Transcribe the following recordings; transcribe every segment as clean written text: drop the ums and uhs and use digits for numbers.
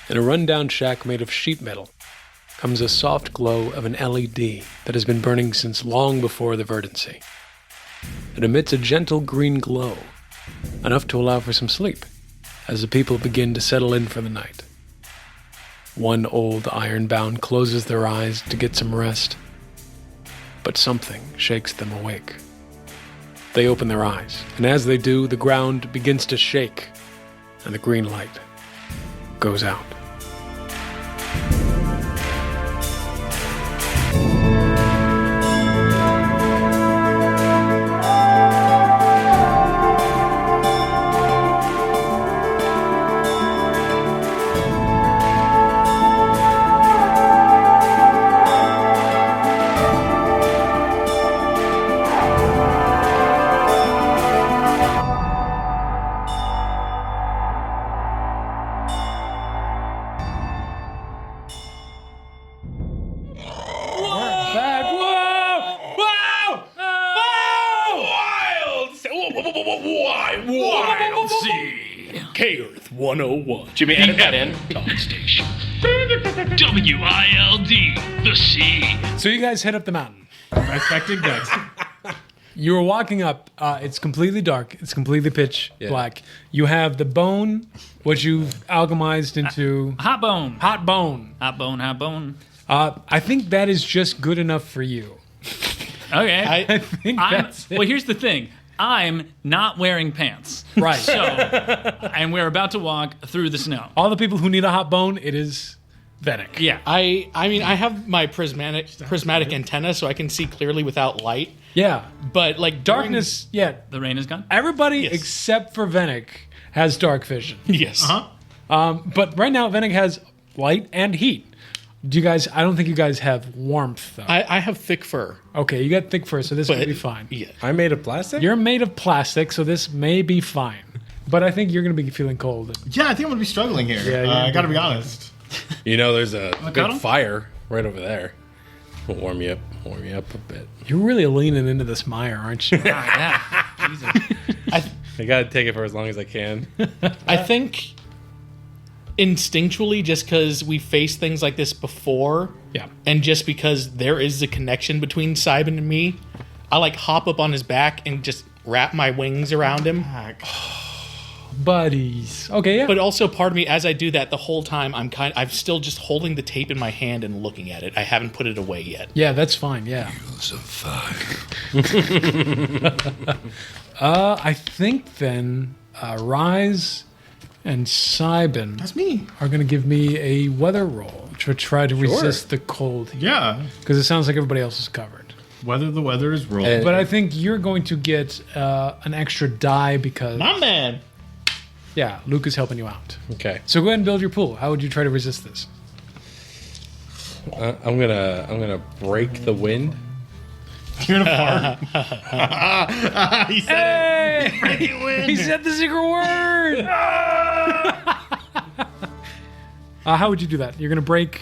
In a rundown shack made of sheet metal comes a soft glow of an LED that has been burning since long before the verdancy. It emits a gentle green glow, enough to allow for some sleep, as the people begin to settle in for the night. One old ironbound closes their eyes to get some rest, but something shakes them awake. They open their eyes, and as they do, the ground begins to shake, and the green light goes out. Wild sea. K-Earth 101. Jimmy, edit that in. Talk station. WILD, the sea. So you guys head up the mountain. Respected guts. You are walking up. It's completely dark. It's completely pitch black. You have the bone, which you've alchemized into... Hot bone. Hot bone. Hot bone, hot bone. I think that is just good enough for you. Okay. I think that's it. Well, here's the thing. I'm not wearing pants. Right. So, and we're about to walk through the snow. All the people who need a hot bone, it is Vennick. Yeah. I mean, I have my prismatic antenna, so I can see clearly without light. Yeah. But like Darkness, The rain is gone? Everybody Yes. except for Vennick has dark vision. Yes. But right now, Vennick has light and heat. Do you guys? I don't think you guys have warmth, though. I have thick fur. Okay, you got thick fur, so this will But be fine. Yeah. I'm made of plastic? You're made of plastic, so this may be fine. But I think you're going to be feeling cold. Yeah, I think I'm gonna be struggling here. Yeah, I gotta be honest. You know, there's a got big 'em? fire right over there. We'll warm you up a bit. You're really leaning into this mire, aren't you? Yeah. Jesus. I gotta take it for as long as I can. I think instinctually, just because we faced things like this before, Yeah. and just because there is a connection between Psybin and me, I like hop up on his back and just wrap my wings around him. Buddies. Okay, yeah. But also, part of me, as I do that, the whole time I'm still just holding the tape in my hand and looking at it. I haven't put it away yet. Yeah, that's fine, yeah. Of fire. I think then Rise and Psybin That's me. are going to give me a weather roll to try to resist the cold. Yeah. Because it sounds like everybody else is covered. Whether the weather is rolling. But I think you're going to get an extra die because... My man. Yeah, Luca's helping you out. Okay. So go ahead and build your pool. How would you try to resist this? I'm gonna break the wind. You're gonna fart. He said Hey! He said the secret word! How would you do that? You're going to break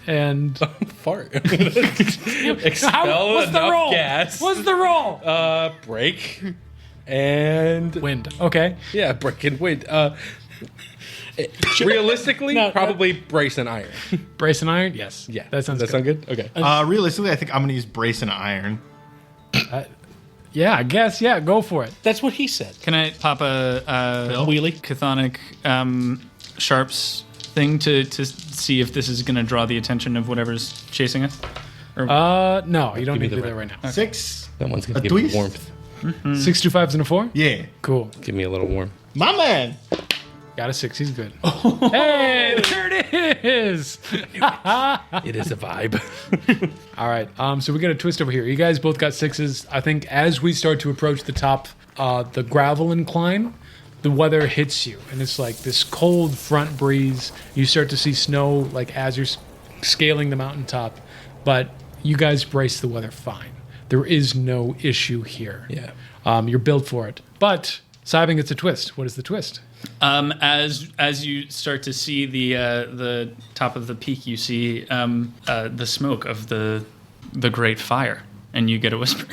and... Fart. Expel What's the enough roll? gas. What's the roll? Break and Wind. Okay. yeah, break and wind. Realistically, No, probably brace and iron. Brace and iron? Yes. Yeah, That sounds Does that good. sound good? Okay. realistically, I think I'm gonna use brace and iron. Yeah, I guess. Yeah, go for it. That's what he said. Can I pop a Wheelie. chthonic sharps thing to see if this is going to draw the attention of whatever's chasing us? No, you don't Give me need to the do that right now. 6. That one's gonna A give me twist? warmth. 6, 2 5s, and a 4? Yeah. Cool. Give me a little warm. My man. Got a 6. He's good. Hey, there it is. It is a vibe. All right. So we got a twist over here. You guys both got 6s. I think as we start to approach the top, the gravel incline, the weather hits you, and it's like this cold front breeze. You start to see snow, like as you're scaling the mountaintop, but you guys brace the weather fine. There is no issue here. Yeah. You're built for it. But Psybin gets a twist. What is the twist? As you start to see the top of the peak, you see the smoke of the great fire, and you get a whisper.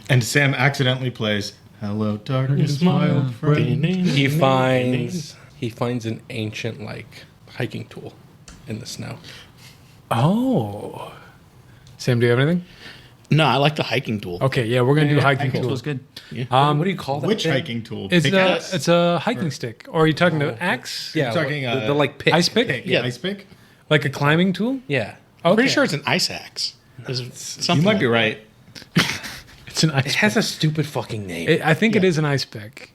And Sam accidentally plays "Hello, Darkness, my old friend." He finds an ancient hiking tool. in the snow. Oh. Sam, do you have anything? No, I like the hiking tool. Okay, yeah, we're going to do hiking Hiking tools. tool's good. What do you call that? Which thing? hiking tool? It's Pickaxe? it's a hiking stick. Or are you talking to axe? Yeah, talking, the like pick. Ice pick? Pick, Yeah. Ice pick? Like a climbing tool? Yeah. Okay. Pretty sure it's an ice axe. There's something You might be like right. It's an ice It has a stupid fucking name. I think it is an ice pick.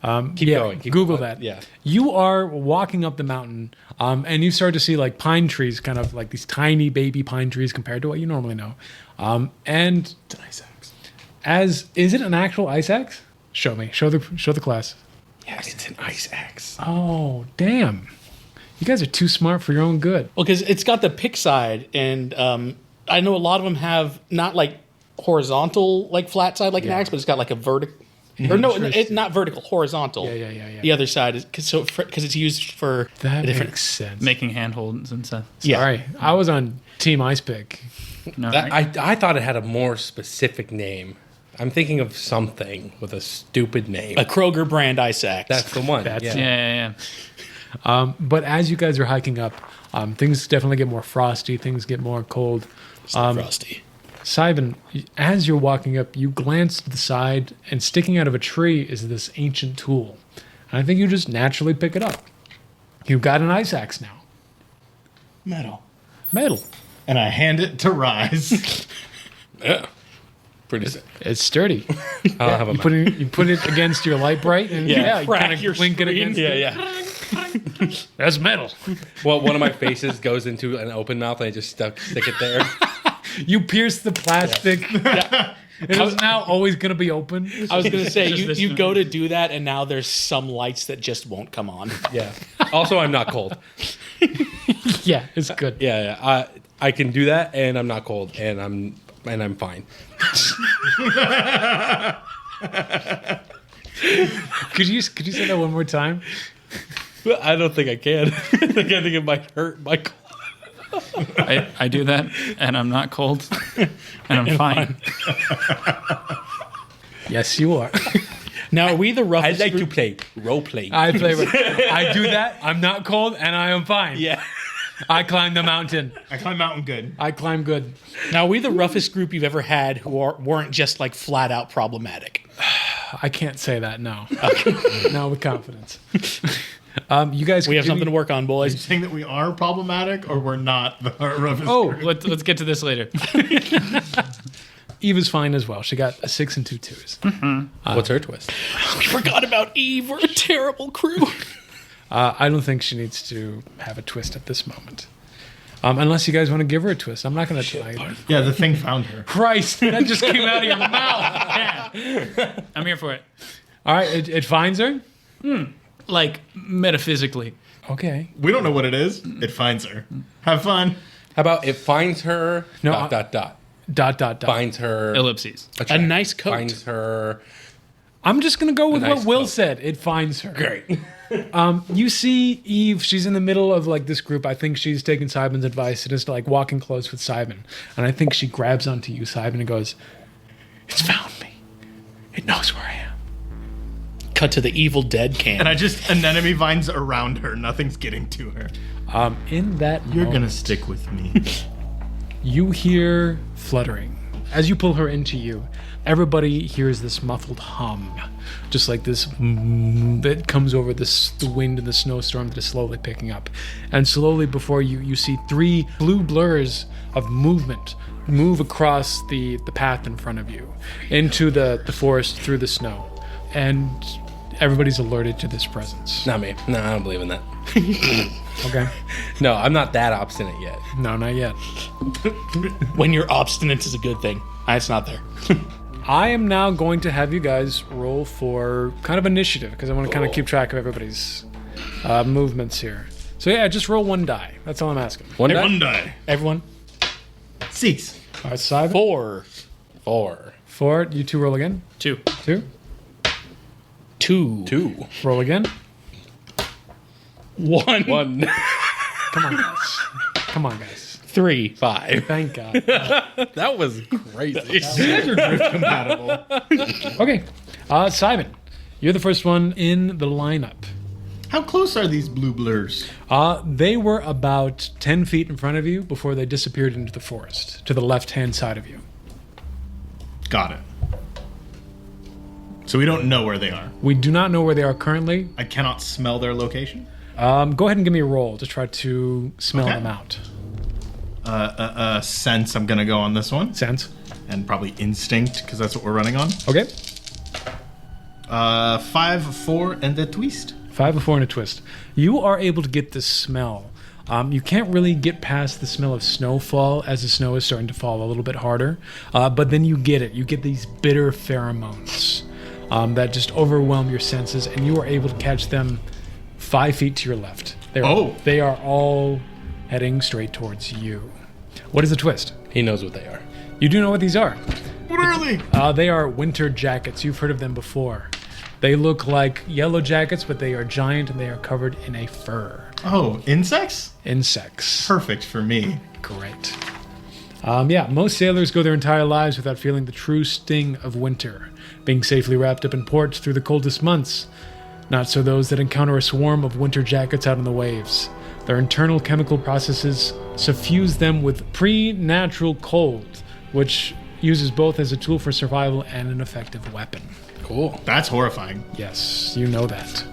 Keep going. Google that. Yeah. You are walking up the mountain, and you start to see like pine trees, kind of like these tiny baby pine trees compared to what you normally know. And It's an ice axe. is it an actual ice axe? Show me. Show the class. Yes, it's an ice axe. Oh, damn. You guys are too smart for your own good. Well, because it's got the pick side, and I know a lot of them have not like horizontal, like flat side like an axe, but it's got like a vertical. Or no, it's not vertical, horizontal. Yeah. The other side is because it's used for That a different. makes sense. Making handholds and stuff. Yeah. Sorry, I was on Team Ice Pick. No, I thought it had a more specific name. I'm thinking of something with a stupid name. A Kroger brand ice axe. That's the one. That's yeah. But as you guys are hiking up, things definitely get more frosty. Things get more cold. frosty. Psybin, as you're walking up, you glance to the side, and sticking out of a tree is this ancient tool. And I think you just naturally pick it up. You've got an ice axe now. Metal. Metal. And I hand it to Rise. Yeah. Pretty sick. It's sturdy. I'll have a You put it against your light bright, and you Crack kind of your blink it screen. against it. That's metal. Well, one of my faces goes into an open mouth and I just stick it there. You pierce the plastic. It is now always going to be open. I was going to say, Just this you one. go to do that, and now there's some lights that just won't come on. Yeah. Also, I'm not cold. Yeah, it's good. Yeah. I can do that, and I'm not cold, and I'm fine. Could you say that one more time? I don't think I can. I think it might hurt my cold. I do that, and I'm not cold, and I'm fine. Yes, you are. Now, are we the I roughest like to group? play role play. I do that. I'm not cold, and I am fine. Yeah. I climb the mountain. I climb mountain good. I climb good. Now, are we the roughest group you've ever had who weren't just like flat out problematic? I can't say that. No. No, with confidence. You guys. We have something to work on, Are you boys. saying that we are problematic or we're not the roughest Oh, group? Let's get to this later. Eve is fine as well. She got a 6 and 2 twos. What's her twist? We forgot about Eve. We're a terrible crew. I don't think she needs to have a twist at this moment. Unless you guys want to give her a twist. I'm not going to tell you. Yeah, the thing found her. Christ, that just came out of your mouth. Yeah. I'm here for it. All right, it finds her? Like, metaphysically. Okay. We don't know what it is. It finds her. Have fun. How about it finds her, No, dot. Finds her. Ellipses. A nice coat. Finds her. I'm just going to go with A nice what Will coat. said. It finds her. Great. You see Eve, she's in the middle of like this group. I think she's taking Sybin's advice and is like walking close with Psybin. And I think she grabs onto you, Psybin, and goes, "It's found me. It knows where I am." Cut to the Evil Dead can. And anemone vines around her. Nothing's getting to her. In that You're moment, going to stick with me. you hear fluttering. As you pull her into you, everybody hears this muffled hum, just like this that comes over the wind and the snowstorm that is slowly picking up. And slowly before you see 3 blue blurs of movement move across the path in front of you into the forest through the snow. And everybody's alerted to this presence. Not me. No, I don't believe in that. Okay? No, I'm not that obstinate yet. No, not yet. When you're obstinate is a good thing. It's not there. I am now going to have you guys roll for kind of initiative because I want to kind of keep track of everybody's movements here. So yeah, just roll 1 die. That's all I'm asking. One One die? die. Everyone, 6. All right, Simon. 4, 4. 4. You 2 roll again. 2. 2. 2, 2. Roll again. 1, 1. Come on, guys. Come on, guys. 3. 5. Thank God. That was crazy. You guys are drift compatible. Okay. Simon, you're the first one in the lineup. How close are these blue blurs? They were about 10 feet in front of you before they disappeared into the forest, to the left-hand side of you. Got it. So we don't know where they are. We do not know where they are currently. I cannot smell their location. Go ahead and give me a roll to try to smell Okay. them out. Sense, I'm going to go on this one. Sense. And probably instinct, because that's what we're running on. Okay. 5, 4, and a twist. 5, a 4, and a twist. You are able to get the smell. You can't really get past the smell of snowfall as the snow is starting to fall a little bit harder. But then you get it. You get these bitter pheromones that just overwhelm your senses, and you are able to catch them 5 feet to your left. They are all heading straight towards you. What is the twist? He knows what they are. You do know what these are. What are they? They are winter jackets. You've heard of them before. They look like yellow jackets, but they are giant and they are covered in a fur. Oh, insects? Insects. Perfect for me. Great. Most sailors go their entire lives without feeling the true sting of winter, being safely wrapped up in port through the coldest months. Not so those that encounter a swarm of winter jackets out on the waves. Their internal chemical processes suffuse them with pre-natural cold, which uses both as a tool for survival and an effective weapon. Cool. That's horrifying. Yes, you know that.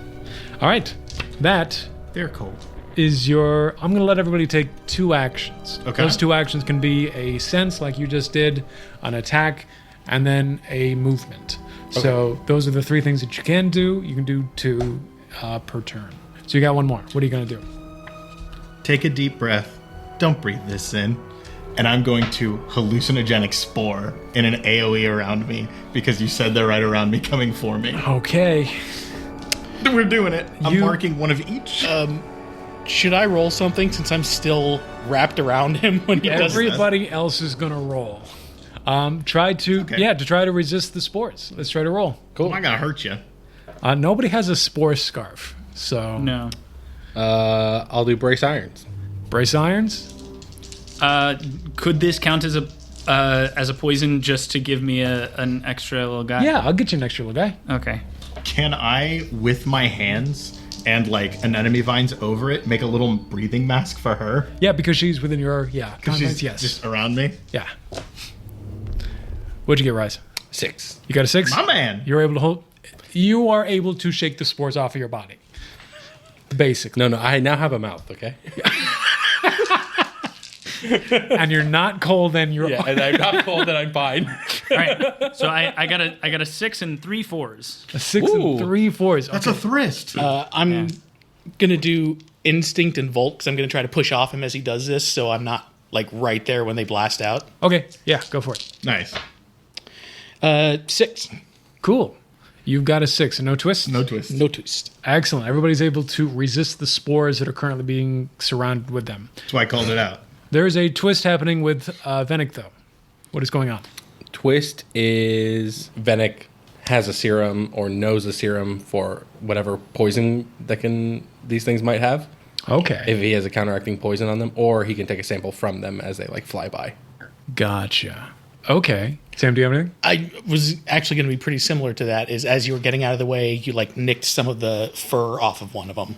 All right, that They're cold. is your... I'm going to let everybody take 2 actions. Okay. Those 2 actions can be a sense, like you just did, an attack, and then a movement. Okay. So those are the 3 things that you can do. You can do 2 per turn. So you got 1 more. What are you going to do? Take a deep breath. Don't breathe this in. And I'm going to hallucinogenic spore in an AoE around me because you said they're right around me coming for me. Okay. We're doing it. I'm marking one of each. Should I roll something since I'm still wrapped around him when he does this? Everybody else is going to roll. Try to resist the spores. Let's try to roll. Cool. I'm not going to hurt you. Nobody has a spore scarf, so... No. I'll do brace irons. Brace irons? Could this count as a poison just to give me an extra little guy? Yeah, I'll get you an extra little guy. Okay. Can I, with my hands and like an enemy vines over it, make a little breathing mask for her? Yeah, because she's within your... Yeah, Because she's just around me? Yeah. What'd you get, Rise? 6. You got a 6? My man. You're able to hold... You are able to shake the spores off of your body. Basically. No, I now have a mouth, okay? And you're not cold, and you're... Yeah, and I'm not cold, and I'm fine. All right. So I got a 6 and 3 4s. A 6 Ooh. and 3 4s. That's a thrist. I'm going to do instinct and volt because I'm going to try to push off him as he does this so I'm not like right there when they blast out. Okay, yeah, go for it. Nice. 6. Cool. You've got a 6 and no twist? No twist. No twist. Excellent. Everybody's able to resist the spores that are currently being surrounded with them. That's why I called it out. There's a twist happening with Vennick, though. What is going on? Twist is Vennick has a serum or knows a serum for whatever poison that these things might have. Okay. If he has a counteracting poison on them, or he can take a sample from them as they like fly by. Gotcha. Okay. Sam, do you have anything? I was actually going to be pretty similar to that. Is as you were getting out of the way, you like nicked some of the fur off of one of them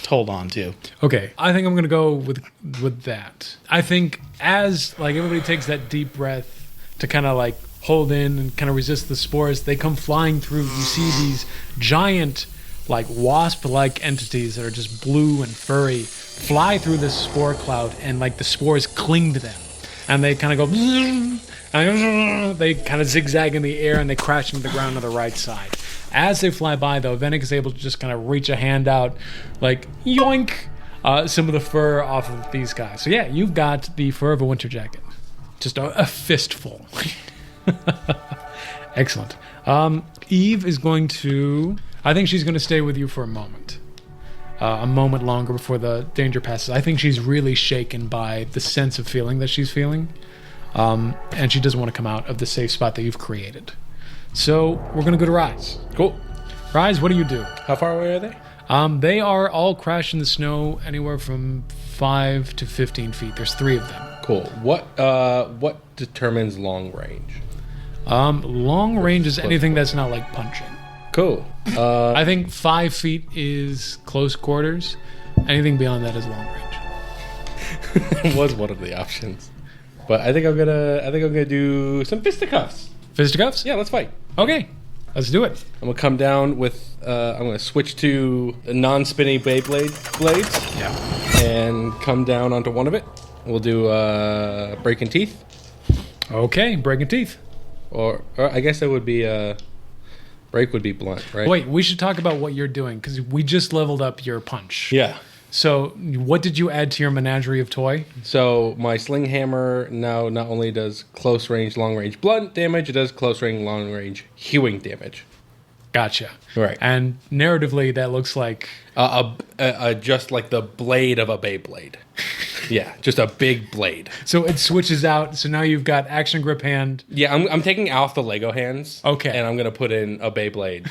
to hold on to. Okay. I think I'm going to go with that. I think as like everybody takes that deep breath to kind of like hold in and kind of resist the spores, they come flying through. You see these giant like wasp-like entities that are just blue and furry fly through this spore cloud, and like the spores cling to them. And they kind of go... And they kind of zigzag in the air and they crash into the ground on the right side. As they fly by, though, Vennick is able to just kind of reach a hand out, like, yoink, some of the fur off of these guys. So, yeah, you've got the fur of a winter jacket. Just a fistful. Excellent. Eve is going to... I think she's going to stay with you for a moment longer before the danger passes. I think she's really shaken by the sense of feeling that she's feeling. And she doesn't want to come out of the safe spot that you've created. So we're going to go to Rise. Cool. Rise, what do you do? How far away are they? They are all crashed in the snow anywhere from 5 to 15 feet. There's 3 of them. Cool. What determines long range? Long range is anything that's not like punching. Cool. I think 5 feet is close quarters. Anything beyond that is long range. Was one of the options. But I think I'm gonna do some fisticuffs. Fisticuffs? Yeah, let's fight. Okay, let's do it. I'm gonna come down with. I'm gonna switch to non-spinny Beyblade blades. Yeah. And come down onto one of it. We'll do breaking teeth, Okay, breaking teeth. or I guess that would be break would be blunt, right? Wait, we should talk about what you're doing because we just leveled up your punch. Yeah. So, what did you add to your menagerie of toy? So my sling hammer now not only does close range, long range blunt damage, it does close range, long range hewing damage. Gotcha. Right. And narratively, that looks like Just like the blade of a Beyblade. Yeah, just a big blade. so it switches out. So now you've got action grip hand. Yeah, I'm taking out the Lego hands. Okay. And I'm gonna put in a Beyblade.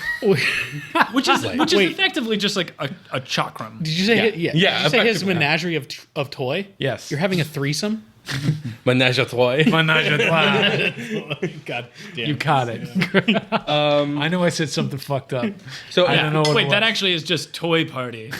Which is effectively just like a chakram. Did you say? Yeah, Did you say his effectively. menagerie of toy? Yes. You're having a threesome. Menage a trois. Menage a trois. God damn. You caught it. I know I said something fucked up. So I don't know what Wait, it that was. actually is just toy party.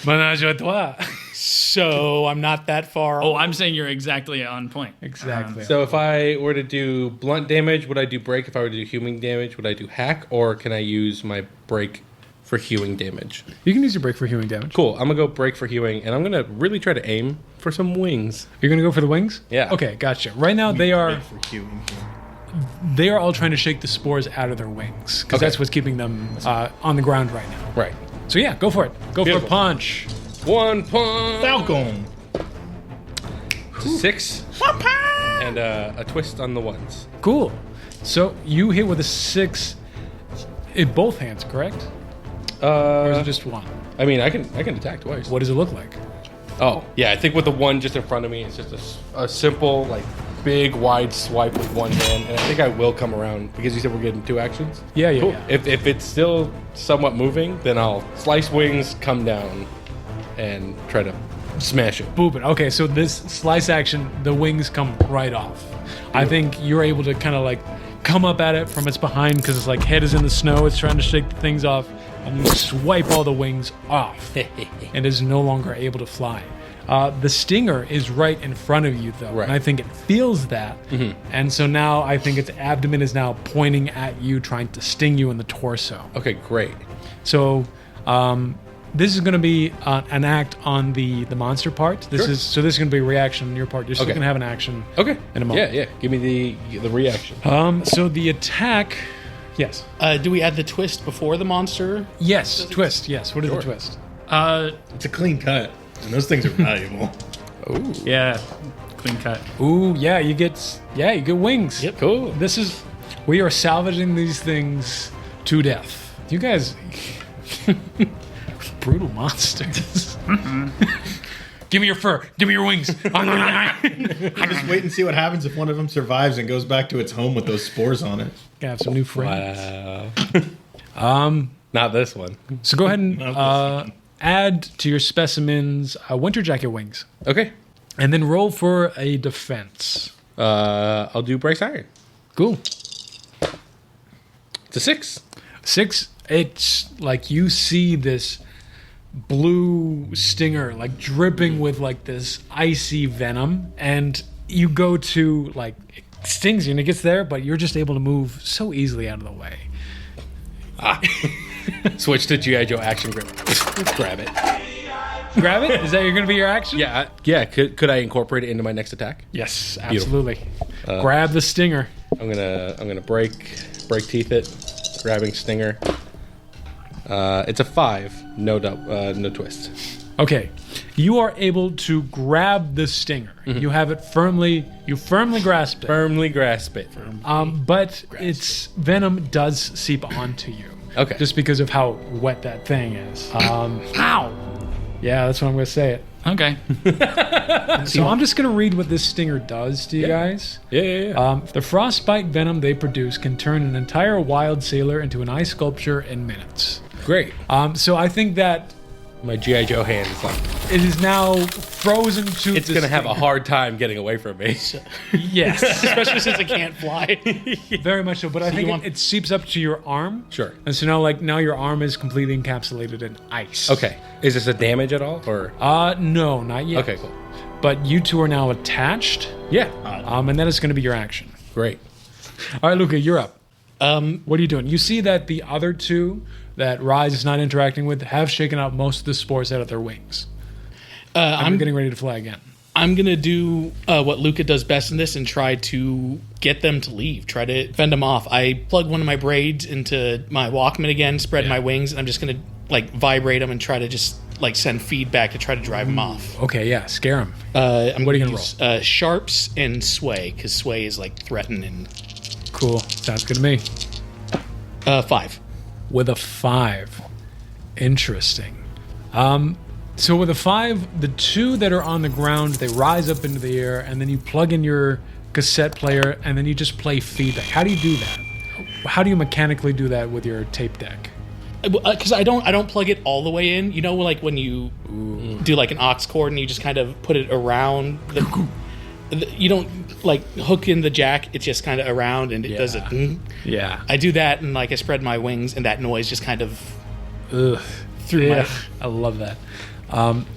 Menage a trois. So I'm not that far. Oh, I'm saying you're exactly on point. Exactly. So if I were to do blunt damage, would I do break? If I were to do hewing damage, would I do hack? Or can I use my break for hewing damage? You can use your break for hewing damage. Cool. I'm gonna go break for hewing, and I'm gonna really try to aim for some wings. You're gonna go for the wings? Yeah. Okay, gotcha. Right now they are For hewing. all trying to shake the spores out of their wings because Okay. that's what's keeping them on the ground right now. Right. So yeah, go for it. Go Beautiful. for a punch. One punch. Falcon. 6. And a twist on the ones. Cool. So you hit with a 6 in both hands, correct? Or is it just one? I mean, I can attack twice. What does it look like? Oh, yeah. I think with the one just in front of me, it's just a simple, like, big, wide swipe with one hand. And I think I will come around because you said we're getting 2 actions. Yeah, yeah, Cool. yeah. If it's still somewhat moving, then I'll slice wings, come down, and try to smash it. Boop it. Okay, so this slice action, the wings come right off. I think you're able to kind of like come up at it from its behind because it's like head is in the snow. It's trying to shake the things off, and you swipe all the wings off, and is no longer able to fly. The stinger is right in front of you, though, Right. and I think it feels that, and so now I think its abdomen is now pointing at you, trying to sting you in the torso. Okay, great. So, this is going to be an act on the monster part. This Sure. is going to be a reaction on your part. You're still Okay. going to have an action. Okay. In a moment. Yeah. Give me the reaction. So the attack, yes, Do we add the twist before the monster? yes, twist, yes. What is the twist? It's a clean cut. And those things are valuable. Yeah, clean cut. Ooh, yeah, you get wings. Yep. Cool. We are salvaging these things to death. You guys, brutal monsters. Give me your fur. Give me your wings. Just wait and see what happens if one of them survives and goes back to its home with those spores on it. Gonna have some new friends. Wow. Not this one. So go ahead and add to your specimens winter jacket wings, Okay. and then roll for a defense. I'll do brace iron. Cool. It's a 6. 6. It's like you see this blue stinger like dripping with like this icy venom, and you go to like it stings you and it gets there, but you're just able to move so easily out of the way. Switch to G.I. Joe action grip. Grab it. Grab it. Is that going to be your action? Yeah. Yeah. Could I incorporate it into my next attack? Yes, absolutely. Grab the stinger. I'm gonna break teeth it. Grabbing stinger. It's a 5. No twist. Okay, you are able to grab the stinger. You have it firmly. You firmly grasp it. Firmly grasp it. But its venom does seep onto you. Okay. Just because of how wet that thing is. Ow! Yeah, that's what I'm going to say it. Okay. So I'm just going to read what this stinger does to you guys. Yeah. The frostbite venom they produce can turn an entire wild sailor into an ice sculpture in minutes. Great. So I think that My G.I. Joe hand is like, It is now frozen to. it's going to have a hard time getting away from me. Yes, Especially since it can't fly. very much so. But I think want- it seeps up to your arm. Sure. And so now your arm is completely encapsulated in ice. Okay. Is this a damage at all? Or No, not yet. Okay, cool. But you two are now attached. Yeah. And that is going to be your action. Great. All right, Luca, you're up. What are you doing? You see that the other two that Rise is not interacting with have shaken out most of the spores out of their wings. I'm getting ready to fly again. I'm going to do what Luca does best in this and try to get them to leave, try to fend them off. I plug one of my braids into my Walkman again, spread my wings, and I'm just going to like vibrate them and try to just like send feedback to try to drive them off. Okay, yeah, scare him. I'm What are you gonna gonna use Sharps and Sway, because Sway is like threaten and Cool. Sounds good to me. 5. With a 5. Interesting. So with a 5, the two that are on the ground, they rise up into the air, and then you plug in your cassette player, and then you just play feedback. How do you do that? How do you mechanically do that with your tape deck? Because I don't plug it all the way in. You know, like when you do like an aux cord and you just kind of put it around you don't like hook in the jack. It's just kind of around and it does it. Yeah. I do that and like I spread my wings and that noise just kind of Ugh. through my. I love that.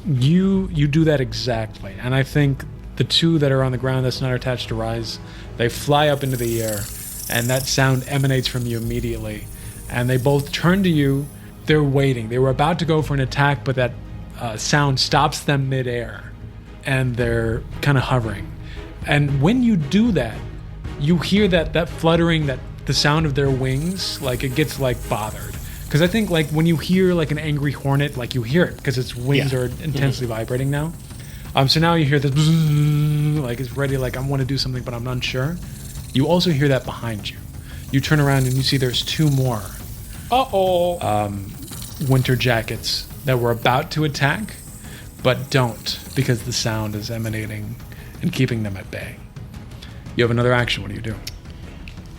You do that exactly, and I think the two that are on the ground that's not attached to Rise, they fly up into the air, and that sound emanates from you immediately, and they both turn to you. They're waiting. They were about to go for an attack, but that sound stops them midair, and they're kind of hovering. And when you do that, you hear that fluttering, that the sound of their wings, like it gets like bothered. Because I think like when you hear like an angry hornet, like you hear it because its wings are intensely vibrating now. So now you hear this like it's ready, like I want to do something, but I'm unsure. You also hear that behind you. You turn around and you see there's 2 more winter jackets that were about to attack, but don't because the sound is emanating and keeping them at bay. You have another action. What do you do?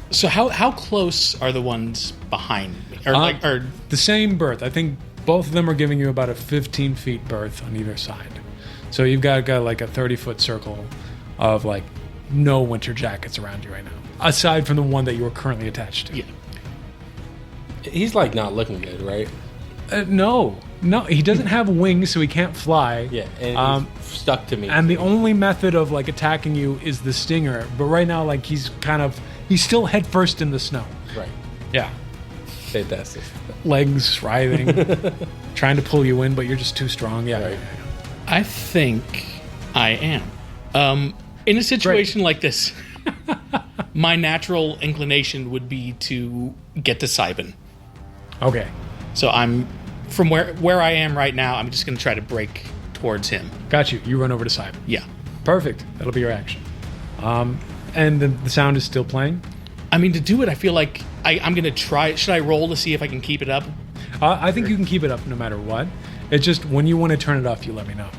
So how close are the ones behind me? Or The same berth. I think both of them are giving you about a 15 feet berth on either side. So you've got like a 30-foot circle of like no winter jackets around you right now, aside from the one that you are currently attached to. yeah. He's like not looking good, right? No, he doesn't have wings, so he can't fly. Yeah, and he's stuck to me. And the only method of like attacking you is the stinger. But right now, like he's still head first in the snow. Right. Yeah, Fantastic. legs writhing, trying to pull you in, but you're just too strong. Yeah. Right. I think I am. In a situation like this, my natural inclination would be to get to Psybin. Okay. So I'm from where I am right now. I'm just going to try to break towards him. Got you. You run over to Simon. Yeah. Perfect. That'll be your action. And the sound is still playing. I mean, to do it, I feel like I'm going to try. Should I roll to see if I can keep it up? I think you can keep it up no matter what. It's just when you want to turn it off, you let me know.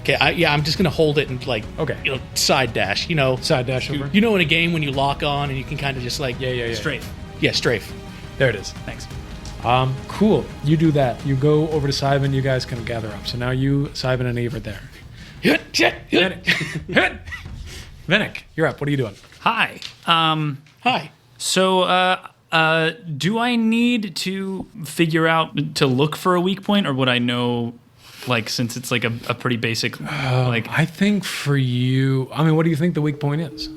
Okay. I'm just going to hold it and like, Okay. Side dash. Side dash over. You know, in a game when you lock on and you can kind of just like Yeah. Strafe. Yeah, strafe. There it is. Thanks. Cool. You do that. You go over to Psybin. You guys can gather up. So now you, Psybin, and Eve are there. Vennick, you're up. What are you doing? Hi. Hi. So, do I need to figure out to look for a weak point, or would I know, like, since it's like a pretty basic, like? I think for you, what do you think the weak point is?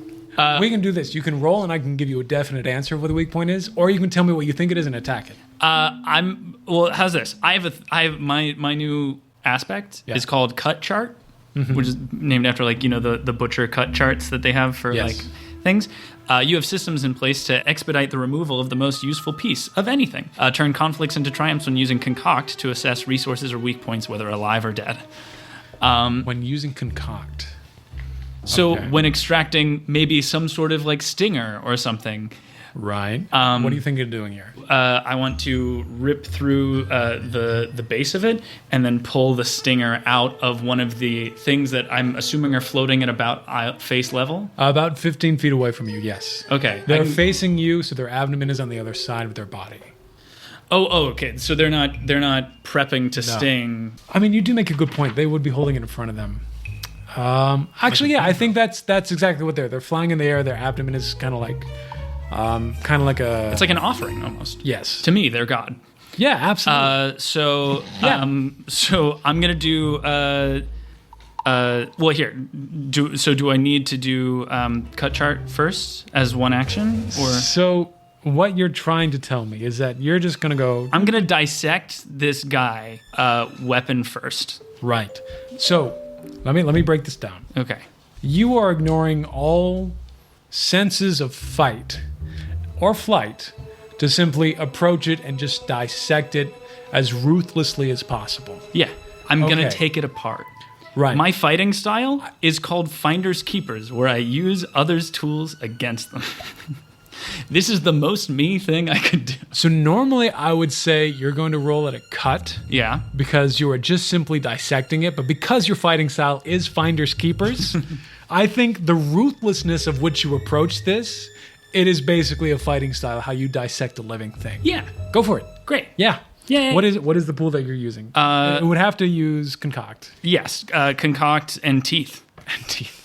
We can do this. You can roll, and I can give you a definite answer of what the weak point is, or you can tell me what you think it is and attack it. Well, how's this? I have my new aspect is called cut chart, which is named after like the butcher cut charts that they have for Yes. like things. You have systems in place to expedite the removal of the most useful piece of anything. Turn conflicts into triumphs when using concoct to assess resources or weak points, whether alive or dead. When using concoct. So Okay. when extracting maybe some sort of like stinger or something, Right. What do you think you're doing here? I want to rip through the base of it and then pull the stinger out of one of the things that I'm assuming are floating at about face level. About 15 feet away from you, yes. Okay. They're facing you, so their abdomen is on the other side of their body. Okay. So they're not prepping to sting. I mean, you do make a good point. They would be holding it in front of them. Actually, yeah, I think that's exactly what they're flying in the air. Their abdomen is kind of like a. It's like an offering almost. Yes. To me, they're God. Yeah, absolutely. So I'm gonna do. Well, here. Do I need to do cut chart first as one action, or So what you're trying to tell me is that you're just gonna go I'm gonna dissect this guy weapon first. right. So let me break this down. Okay. You are ignoring all senses of fight or flight to simply approach it and just dissect it as ruthlessly as possible. Yeah. I'm gonna Okay. take it apart. Right. My fighting style is called Finders Keepers, where I use others' tools against them. This is the most me thing I could do. So normally I would say you're going to roll at a cut Yeah. because you are just simply dissecting it, but because your fighting style is finders keepers, I think the ruthlessness of which you approach this, it is basically a fighting style, how you dissect a living thing. Yeah. Go for it. Great. Yeah. Yay. What is the pool that you're using? It would have to use concoct. Yes. Concoct and teeth. And teeth.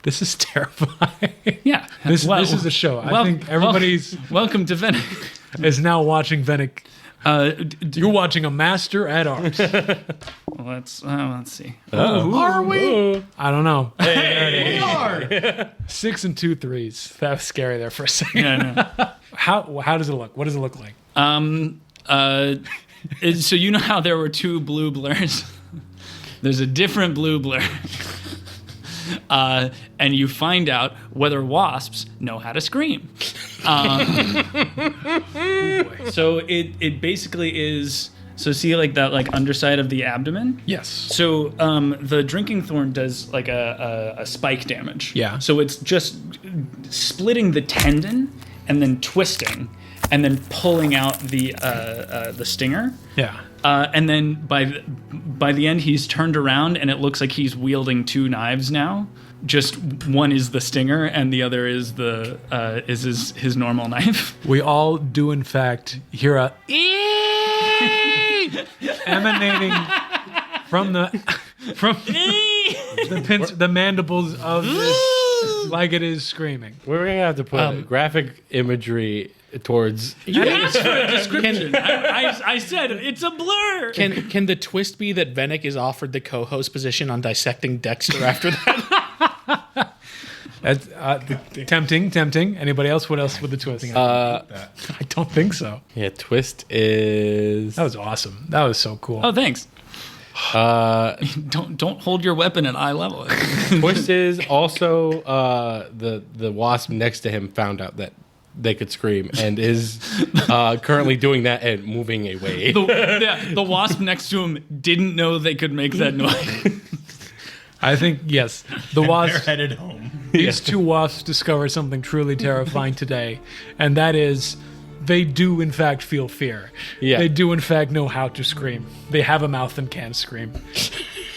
This is terrifying. Yeah. This is a show. I think everybody's welcome to Vennick. is now watching Vennick. You're watching a master at arms. Let's see. Are we? I don't know. We are. 6 and 2 threes. That was scary there for a second. No. How does it look? What does it look like? So you know how there were two blue blurs? There's a different blue blur. And you find out whether wasps know how to scream. So it basically is. So see like that like underside of the abdomen. Yes. So the drinking thorn does like a spike damage. Yeah. So it's just splitting the tendon and then twisting and then pulling out the stinger. Yeah. And then by the end, he's turned around and it looks like he's wielding two knives now. Just one is the stinger and the other is his normal knife. We all do, in fact, hear a emanating from the mandibles of this, like it is screaming. We're gonna have to put graphic imagery towards. You asked for a description. I said it's a blur. Can the twist be that Vennick is offered the co-host position on dissecting Dexter after that? That's tempting. Anybody else? What else with the twist? I don't think so. Yeah, twist is. That was awesome. That was so cool. Oh, thanks. Don't hold your weapon at eye level. Twist is also the wasp next to him found out that they could scream and is currently doing that and moving away. The wasp next to him didn't know they could make that noise. I think yes. The They're wasp. headed home. These two wasps discover something truly terrifying today, and that is, they do in fact feel fear. Yeah. They do in fact know how to scream. They have a mouth and can scream.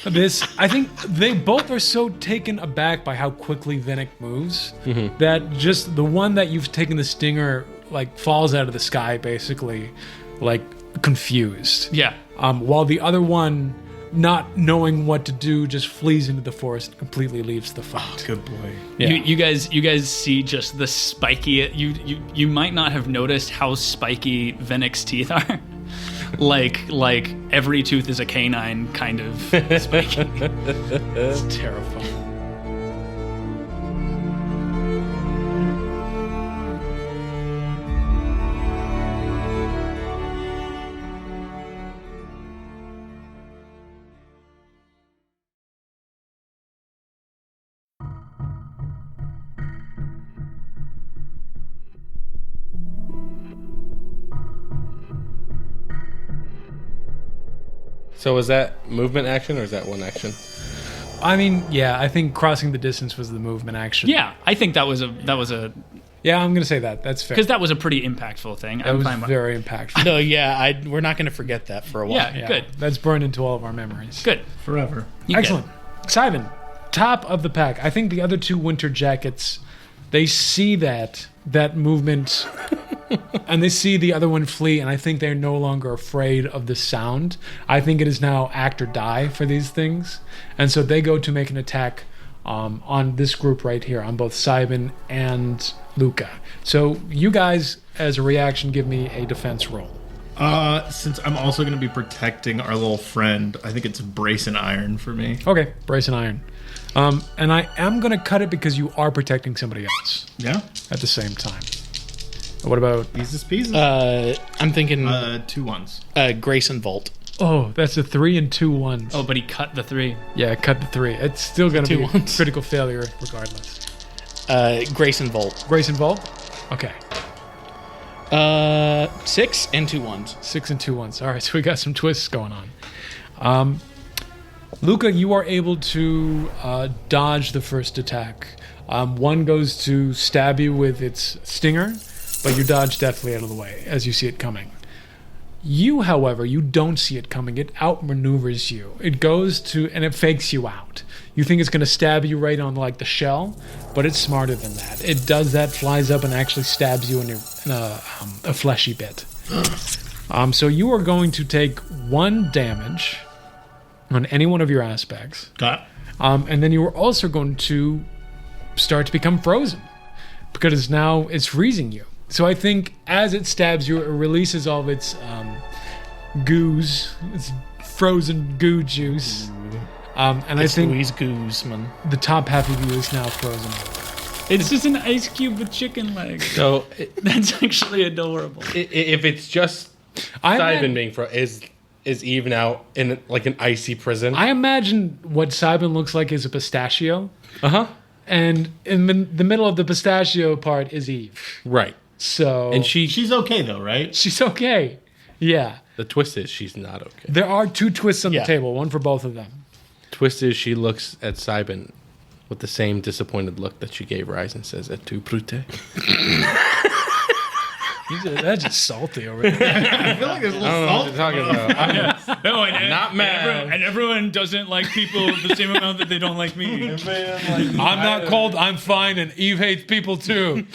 I think they both are so taken aback by how quickly Vennick moves that just the one that you've taken the stinger like falls out of the sky basically, like confused. Yeah. While the other one, not knowing what to do, just flees into the forest and completely leaves the fight. Good boy. Yeah. You guys see just the spiky. You might not have noticed how spiky Vennick's teeth are. like every tooth is a canine kind of spiky. It's terrifying. So is that movement action or is that one action? I mean, yeah, I think crossing the distance was the movement action. Yeah, I think that was a Yeah, I'm going to say that. That's fair. because that was a pretty impactful thing. That was very impactful. No, yeah, we're not going to forget that for a while. Yeah, good. That's burned into all of our memories. Good. Forever. Excellent. Psybin, top of the pack. I think the other two winter jackets, they see that movement and they see the other one flee, and I think they're no longer afraid of the sound. I think it is now act or die for these things. And so they go to make an attack on this group right here, on both Psybin and Luca. So you guys, as a reaction, give me a defense roll. Since I'm also going to be protecting our little friend, I think it's brace and iron for me. Okay, brace and iron. And I am going to cut it because you are protecting somebody else Yeah. at the same time. What about... Pieces, pieces. I'm thinking 2 ones. Grace and Volt. Oh, that's a 3 and 2 1s. Oh, but he cut the 3. Yeah, cut the 3. It's still going to be 2 a 1s. critical failure regardless. Grace and Volt. Grace involved? Okay. 6 and 2 1s. 6 and 2 1s. All right, so we got some twists going on. Luca, you are able to dodge the first attack. One goes to stab you with its stinger, but you dodge deftly out of the way as you see it coming. You, however, you don't see it coming. It outmaneuvers you. It goes to, and it fakes you out. You think it's going to stab you right on like the shell, but it's smarter than that. It does that, flies up, and actually stabs you in a fleshy bit. So you are going to take 1 damage on any one of your aspects. Got And then you are also going to start to become frozen because now it's freezing you. So I think as it stabs you, it releases all of its goos, its frozen goo juice. And It's I think Louise Guzman. the top half of you is now frozen. It's just an ice cube with chicken legs. So That's actually adorable. if it's just I Psybin imagine, being is even out in like an icy prison. I imagine what Psybin looks like is a pistachio, Uh-huh. and in the middle of the pistachio part is Eve. Right. So And She's okay though, right? she's okay. Yeah. the twist is she's not okay. There are 2 twists on Yeah. the table, one for both of them. Twist is she looks at Psybin with the same disappointed look that she gave Rise and says, "Et tu, Brute?" That's just salty over there. I feel like there's a I little don't know what you're talking about. No, and, Not mad. And everyone doesn't like people the same amount that they don't like me. I'm not cold, I'm fine, and Eve hates people too.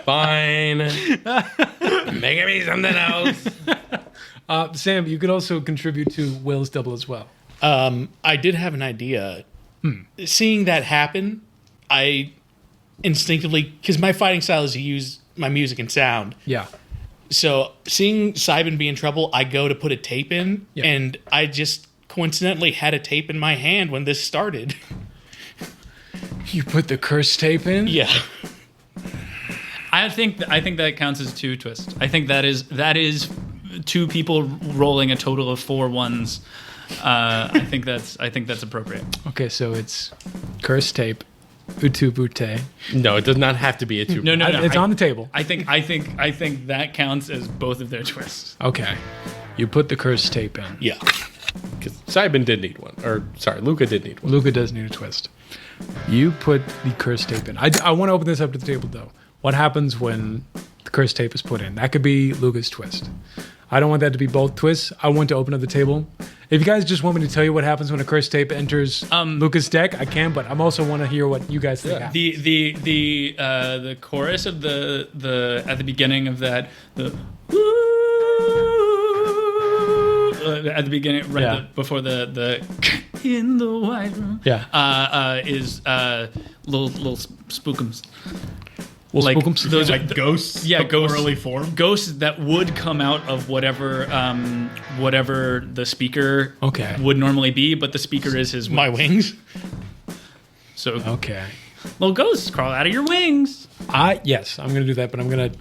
Fine. Making me something else. Sam, you could also contribute to Will's double as well. I did have an idea. Seeing that happen, I instinctively, because my fighting style is to use my music and sound. Yeah. So seeing Psybin be in trouble, I go to put a tape in, Yeah. and I just coincidentally had a tape in my hand when this started. You put the curse tape in? Yeah. I think that counts as 2 twists. I think that is 2 people rolling a total of 4 1s. I think that's appropriate. Okay, so it's curse tape, utu bute. No, it does not have to be a two. No. It's on the table. I think that counts as both of their twists. Okay. You put the curse tape in. Yeah. Because Psybin did need one. Or, sorry, Luca did need one. Luca does need a twist. You put the curse tape in. I want to open this up to the table, though. What happens when the curse tape is put in? That could be Luca's twist. I don't want that to be both twists. I want to open up the table. If you guys just want me to tell you what happens when a curse tape enters Luca's deck, I can, but I also want to hear what you guys think happens. The chorus of the at the beginning of that at the beginning before the in the white room is little spookums. Like spookums? those Like ghosts, yeah, ghosts, early form. ghosts that would come out of whatever the speaker would normally be, but the speaker is his My wings. So Okay. little ghosts crawl out of your wings. Yes, I'm going to do that, but I'm going to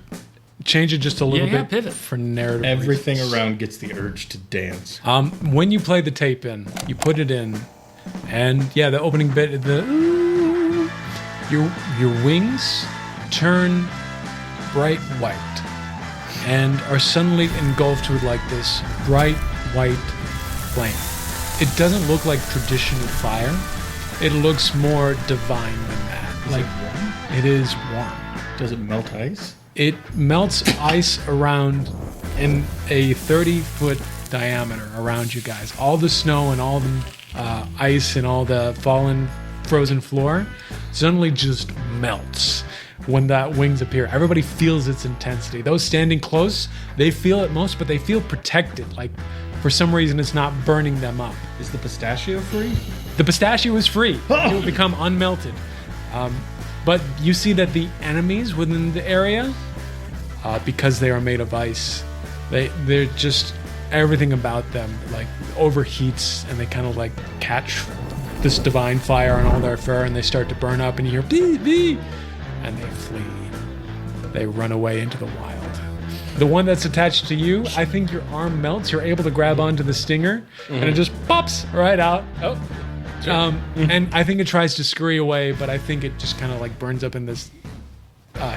change it just a little Yeah, bit pivot. for narrative Everything reasons. around gets the urge to dance. When you play the tape in, you put it in, and the opening bit, your wings turn bright white and are suddenly engulfed with like this bright white flame. It doesn't look like traditional fire. It looks more divine than that. It is warm. Does it melt ice? It melts ice around in a 30-foot diameter around you guys. All the snow and all the ice and all the fallen frozen floor suddenly just melts when that wings appear. Everybody feels its intensity. Those standing close, they feel it most, but they feel protected. Like, for some reason, it's not burning them up. Is the pistachio free? The pistachio is free. It will become unmelted. But you see that the enemies within the area, because they are made of ice, they're just, everything about them like overheats, and they kind of like catch this divine fire on all their fur, and they start to burn up, and you hear bee bee, and they flee. They run away into the wild. The one that's attached to you, I think your arm melts. You're able to grab onto the stinger, and it just pops right out. Oh. And I think it tries to scurry away, but I think it just kind of like burns up in this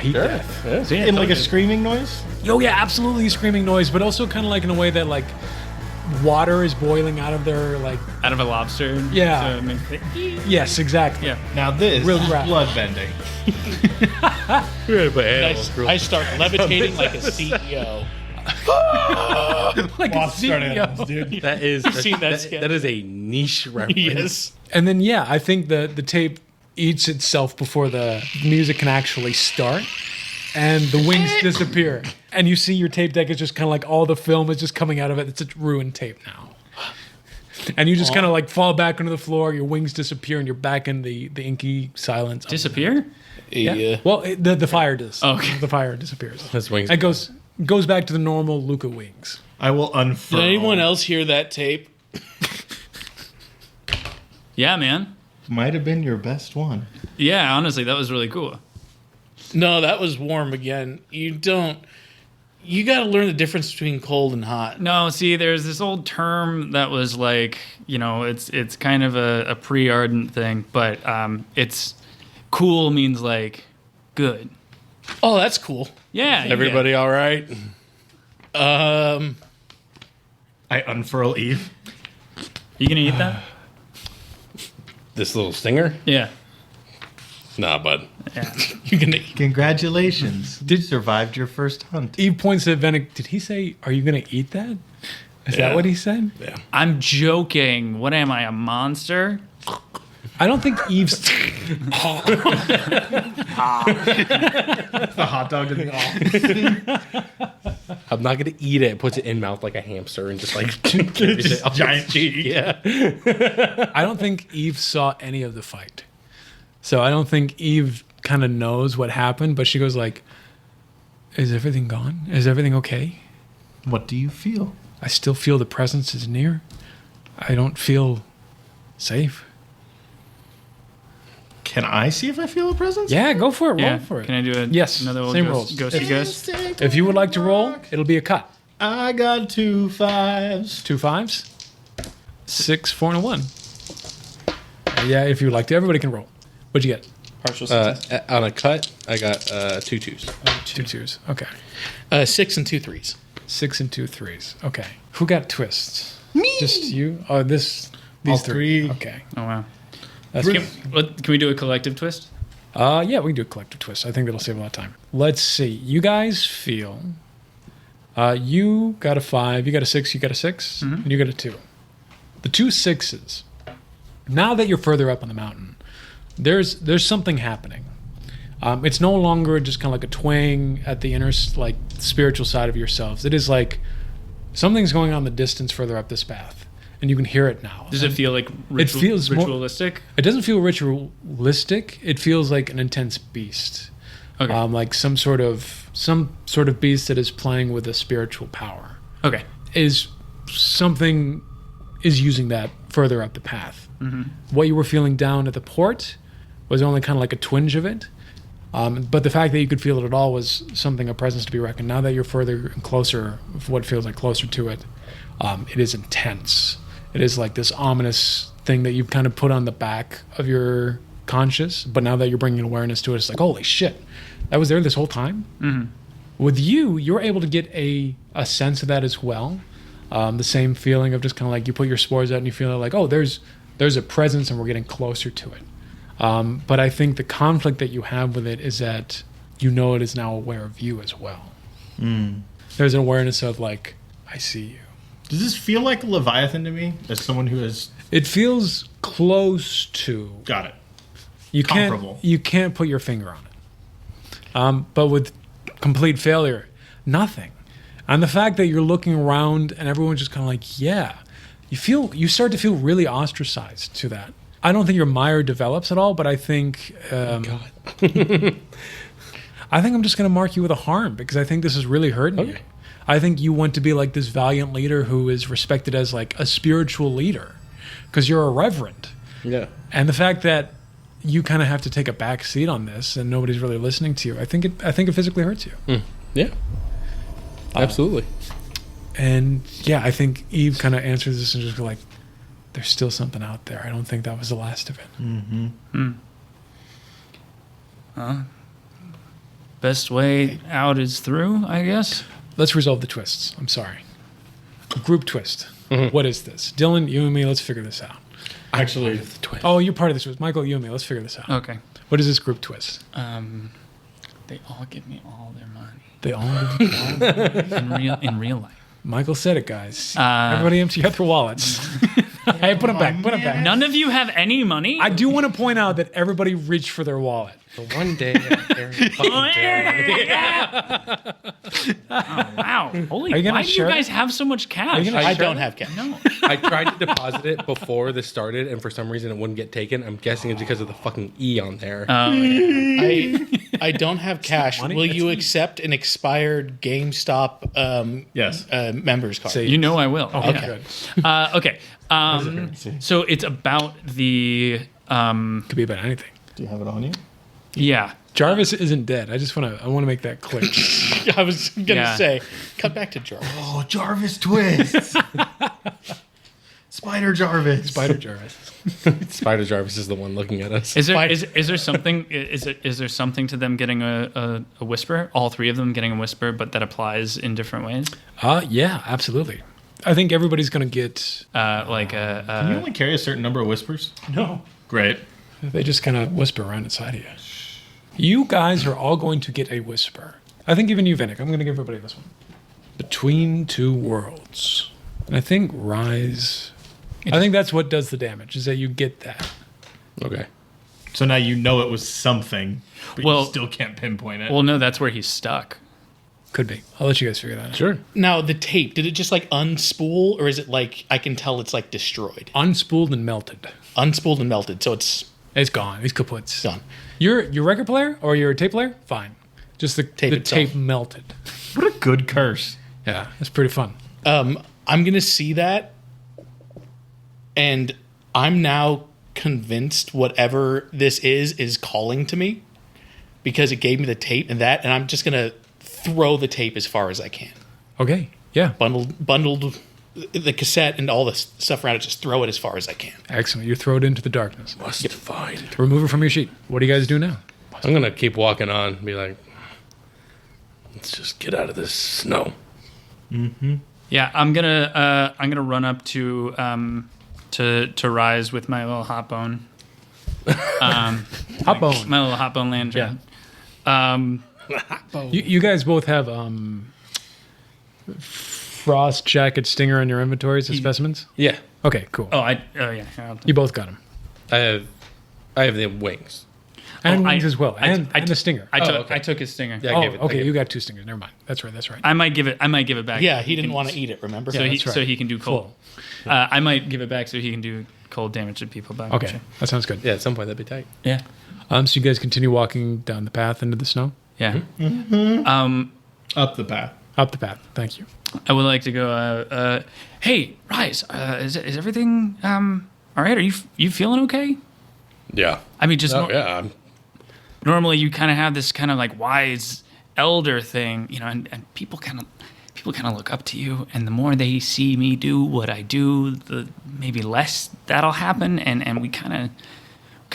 heat death. In like a screaming noise? Oh yeah, absolutely a screaming noise, but also kind of like in a way that like water is boiling out of their like. Out of a lobster. Yeah. So maybe Yes, exactly. yeah. Now this Real is crap. bloodbending. I start levitating like a CEO. Like a Boss started CEO. at us, dude. That is seen that sketch? that is a niche reference. Yes. And then yeah, I think the tape eats itself before the music can actually start, and the wings disappear, and you see your tape deck is just kind of like all the film is just coming out of it. It's a ruined tape now, and you just kind of like fall back onto the floor. Your wings disappear, and you're back in the inky silence. Disappear? Yeah. Well, the fire does. Okay. The fire disappears. His wings. It goes back to the normal Luca wings. I will unfurl. Did anyone else hear that tape? Yeah, man. Might have been your best one. Yeah, honestly, that was really cool. No, that was warm again. You got to learn the difference between cold and hot. No, see, there's this old term that was like, it's kind of a pre-ardent thing, but it's cool means like good. Oh, that's cool. Yeah. Everybody all right? I unfurl Eve. You gonna eat that? This little stinger? Yeah. Nah, bud. Yeah. You're gonna. Congratulations. You survived your first hunt. Eve points at Vennick. Did he say, "Are you going to eat that"? Is that what he said? Yeah. I'm joking. What am I, a monster? I don't think Eve's. The hot dog in the I'm not gonna eat it. Puts it in mouth like a hamster and just like giant cheek. Yeah. I don't think Eve saw any of the fight, so I don't think Eve kind of knows what happened. But she goes like, "Is everything gone? Is everything okay? What do you feel? I still feel the presence is near. I don't feel safe." Can I see if I feel a presence? Yeah, go for it. Yeah. Roll for it. Can I do Yes, another old same rolls. ghosty ghost? If you would like to roll, it'll be a cut. I got 2 5s. 2 5s, 6, 4, and a 1. Yeah, if you would like to. Everybody can roll. What'd you get? Partial success. On a cut, I got 2 2s. 2 2s. Okay. 6 and 2 3s. 6 and 2 3s. Okay. Who got twists? Me. Just you? Oh, these All three. three. Okay. Oh, wow. That's Can we do a collective twist? Yeah, we can do a collective twist. I think that'll save a lot of time. Let's see. You guys feel. You got a 5. You got a 6. You got a 6. And you got a 2. The 2 6s. Now that you're further up on the mountain, there's something happening. It's no longer just kind of like a twang at the inner, like spiritual side of yourselves. It is like something's going on in the distance further up this path, and you can hear it now. Does it feel like feels more- ritualistic? It doesn't feel ritualistic. It feels like an intense beast. Okay. Like some sort of beast that is playing with a spiritual power. Okay. Is using that further up the path. What you were feeling down at the port was only kind of like a twinge of it. But the fact that you could feel it at all was something, a presence to be reckoned. Now that you're further and closer, what feels like closer to it, it is intense. It is like this ominous thing that you've kind of put on the back of your conscious, but now that you're bringing awareness to it, it's like, holy shit, that was there this whole time? With you're able to get a sense of that as well. The same feeling of just kind of like you put your spores out and you feel like, oh, there's a presence and we're getting closer to it. But I think the conflict that you have with it is that you know it is now aware of you as well. There's an awareness of like, I see you. Does this feel like a Leviathan to me? As someone who has It feels close to. got it. You Comparable. can't put your finger on it. But with complete failure, nothing. And the fact that you're looking around and everyone's just kind of like, yeah, you start to feel really ostracized to that. I don't think your mire develops at all, but I think God. I think I'm just going to mark you with a harm because I think this is really hurting you. I think you want to be like this valiant leader who is respected as like a spiritual leader because you're a reverend. Yeah. And the fact that you kind of have to take a back seat on this and nobody's really listening to you, I think it physically hurts you. Yeah. Absolutely. And yeah, I think Eve kind of answers this and just go like, there's still something out there. I don't think that was the last of it. Best way out is through, I guess. Let's resolve the twists. I'm sorry. Group twist. What is this? Dylan, you and me, let's figure this out. Actually, Oh, you're part of this twist. Michael, you and me, let's figure this out. Okay. What is this group twist? They all give me all their money They all in real life. Michael said it, guys. Everybody empty out their wallets. Hey, put them back. Put them back. None of you have any money. I do want to point out that everybody reached for their wallet. One day, Wow. Holy, Are you gonna why do you share guys that? have so much cash? you gonna I don't have cash. No. I tried to deposit it before this started, and for some reason it wouldn't get taken. I'm guessing it's because of the fucking E on there. I don't have cash. money? Will That's you accept an expired GameStop yes. members card? Say- You know I will. Okay, Yeah. good. Okay. So it's about the Could be about anything. Do you have it on you? yeah. Jarvis isn't dead. I want to make that clear. I was gonna Yeah. say, cut back to Jarvis. Oh, Jarvis twist. Spider Jarvis. Spider Jarvis. Spider Jarvis is the one looking at us. Is there something is there something to them getting a whisper? All three of them getting a whisper, but that applies in different ways. Yeah, absolutely. I think everybody's going to get. Can you only carry a certain number of whispers? No. Great. They just kind of whisper around inside of you. You guys are all going to get a whisper. I think even you, Vennick. I'm going to give everybody this one. Between Two Worlds. And I think Rise. I think that's what does the damage, is that you get that. Okay. So now you know it was something, but Well- you still can't pinpoint it. Well, no, that's where he's stuck. Could be. I'll let you guys figure that out. Sure. Now the tape, did it just like unspool, or is it like I can tell it's like destroyed, Unspooled and melted. unspooled and melted? So it's It's gone. It's kaput. done. You're record player or your tape player? Fine. Just the Tape the itself. tape melted. what a good curse. Yeah, it's pretty fun. I'm gonna see that, and I'm now convinced whatever this is calling to me, because it gave me the tape and that, and I'm just gonna throw the tape as far as I can. Okay. Yeah. Bundled the cassette and all the stuff around it. Just throw it as far as I can. Excellent. You throw it into the darkness. Must find. Remove it from your sheet. What do you guys do now? I'm gonna keep walking on. And be like, let's just get out of this snow. Yeah, I'm gonna run up to Rise with my little hot bone. Hot bone. My little hot bone lantern. You guys both have frost jacket stinger in your inventories as specimens. Yeah. Okay. Cool. Oh yeah. I'll- You both got them. I have the wings. And I- wings as well. I- And I the took- stinger. I took his stinger. Yeah, I Oh, gave it. I okay. gave You it. got two stingers. Never mind. That's right. I might give it back. Yeah, he didn't want to eat it. Remember? So Yeah, he that's right. so he can do cold. I might give it back so he can do cold damage to people. Back. Okay. That sounds good. Yeah, at some point that'd be tight. Yeah. So you guys continue walking down the path into the snow? Yeah. Up the path. Up the path. Thank you. I would like to go. Hey, Rise. Is everything all right? Are you feeling okay? Yeah. I mean, just Yeah. normally you kind of have this kind of like wise elder thing, you know, and people kind of look up to you, and the more they see me do what I do, the maybe less that'll happen, and we kind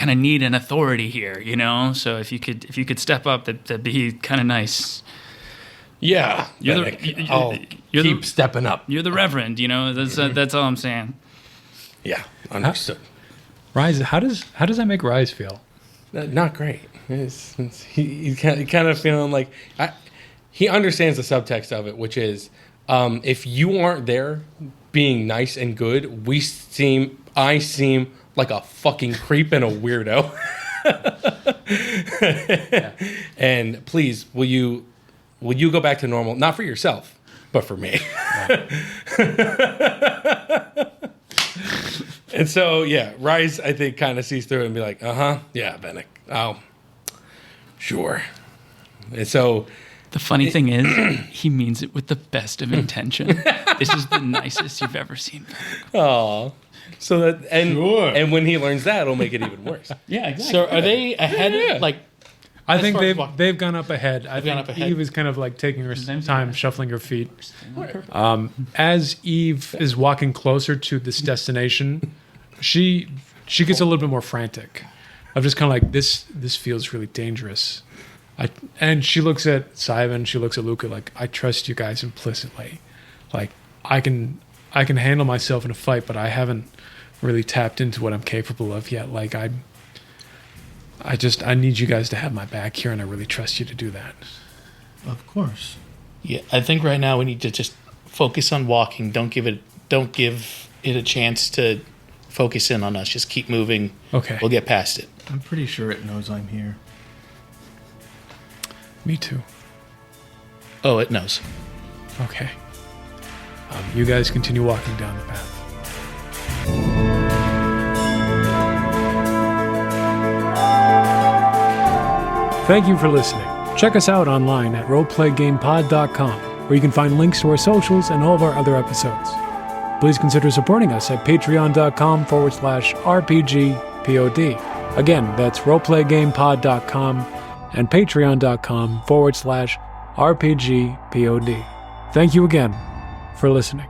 of need an authority here, you know. So if you could step up, that'd be kind of nice. Yeah. You're Vennick. I'll you're keep the stepping up. you're the reverend, you know. That's all I'm saying. Yeah. Understood. Rise. How does that make Rise feel? Not great. He's kind of feeling like he understands the subtext of it, which is if you aren't there, being nice and good, I seem like a fucking creep and a weirdo. And please, will you go back to normal? Not for yourself, but for me. And so, yeah, Rise, I think, kind of sees through it and be like, yeah, Vennick. Oh, sure. And so... The funny thing is, he means it with the best of intention. This is the nicest you've ever seen. Oh, so that and Sure. and when he learns that, it'll make it even worse. Yeah, exactly. So are they ahead? Yeah. Like, I as think far as walking- they've gone up ahead. I gone think up ahead. Eve is kind of like taking her Sometimes time, yeah. shuffling her feet. As Eve is walking closer to this destination, she gets a little bit more frantic. I'm just kind of like, this feels really dangerous. And she looks at Psybin, she looks at Luca like, I trust you guys implicitly. Like, I can handle myself in a fight, but I haven't really tapped into what I'm capable of yet. Like, I need you guys to have my back here, and I really trust you to do that. Of course. Yeah, I think right now we need to just focus on walking. Don't give it a chance to focus in on us. Just keep moving. Okay. We'll get past it. I'm pretty sure it knows I'm here. Me too. Oh, it knows. Okay. You guys continue walking down the path. Thank you for listening. Check us out online at roleplaygamepod.com, where you can find links to our socials and all of our other episodes. Please consider supporting us at patreon.com/RPGPOD. Again, that's roleplaygamepod.com and patreon.com/RPGPOD. Thank you again for listening.